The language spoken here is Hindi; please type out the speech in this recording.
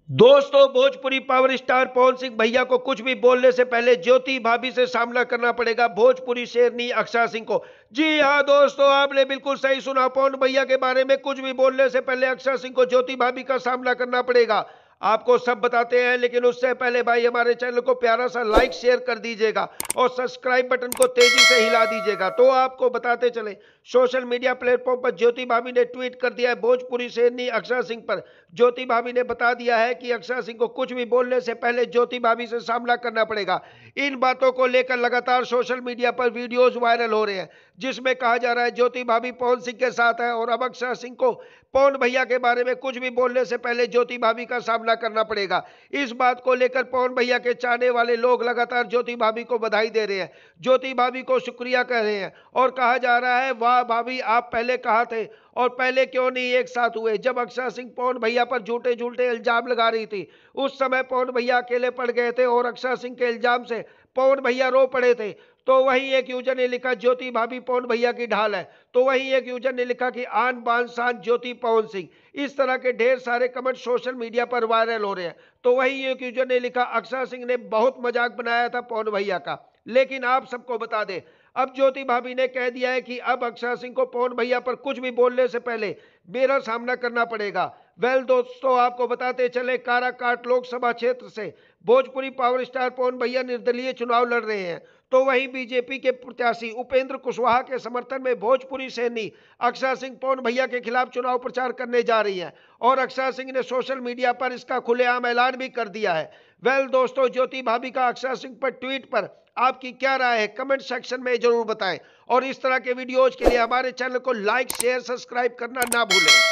दोस्तों, भोजपुरी पावर स्टार पवन सिंह भैया को कुछ भी बोलने से पहले ज्योति भाभी से सामना करना पड़ेगा भोजपुरी शेरनी अक्षरा सिंह को। जी हां दोस्तों, आपने बिल्कुल सही सुना। पवन भैया के बारे में कुछ भी बोलने से पहले अक्षरा सिंह को ज्योति भाभी का सामना करना पड़ेगा। आपको सब बताते हैं, लेकिन उससे पहले भाई हमारे चैनल को प्यारा सा लाइक शेयर कर दीजिएगा और सब्सक्राइब बटन को तेजी से हिला दीजिएगा। तो आपको बताते चले, सोशल मीडिया प्लेटफॉर्म पर ज्योति भाभी ने ट्वीट कर दिया है भोजपुरी शेरनी अक्षरा सिंह पर। ज्योति भाभी ने बता दिया है कि अक्षरा सिंह को कुछ भी बोलने से पहले ज्योति भाभी से सामना करना पड़ेगा। इन बातों को लेकर लगातार सोशल मीडिया पर वीडियोज वायरल हो रहे हैं, जिसमें कहा जा रहा है ज्योति भाभी पवन सिंह के साथ है और अब अक्षरा सिंह को पवन भैया के बारे में कुछ भी बोलने से पहले ज्योति भाभी का सामना करना पड़ेगा। इस बात को लेकर पवन भैया के चाहने वाले लोग लगातार ज्योति भाभी को बधाई दे रहे हैं, ज्योति भाभी को शुक्रिया कह रहे हैं और कहा जा रहा है वाह भाभी, आप पहले कहा थे और पहले क्यों नहीं एक साथ हुए। जब अक्षरा सिंह पवन भैया पर झूठे झूठे इल्जाम लगा रही थी, उस समय पवन भैया अकेले पड़ गए थे और अक्षरा सिंह के इल्जाम से पवन भैया रो पड़े थे। तो वहीं एक यूजर ने लिखा ज्योति भाभी पवन भैया की ढाल है। तो वहीं एक यूजर ने लिखा कि आन बान शान ज्योति पवन सिंह। इस तरह के ढेर सारे कमेंट सोशल मीडिया पर वायरल हो रहे हैं। तो वहीं एक यूजर ने लिखा अक्षरा सिंह ने बहुत मजाक बनाया था पवन भैया का। लेकिन आप सबको बता दें, अब ज्योति भाभी ने कह दिया है कि अब अक्षरा सिंह को पवन भैया पर कुछ भी बोलने से पहले मेरा सामना करना पड़ेगा। दोस्तों, आपको बताते चले, काराकाट लोकसभा क्षेत्र से भोजपुरी पावर स्टार पवन भैया निर्दलीय चुनाव लड़ रहे हैं। तो वहीं बीजेपी के प्रत्याशी उपेंद्र कुशवाहा के समर्थन में भोजपुरी सैनी अक्षरा सिंह पवन भैया के खिलाफ चुनाव प्रचार करने जा रही है और अक्षरा सिंह ने सोशल मीडिया पर इसका खुलेआम ऐलान भी कर दिया है। दोस्तों, ज्योति भाभी का अक्षरा सिंह पर ट्वीट पर आपकी क्या राय है, कमेंट सेक्शन में जरूर बताएं और इस तरह के वीडियोज के लिए हमारे चैनल को लाइक शेयर सब्सक्राइब करना ना भूलें।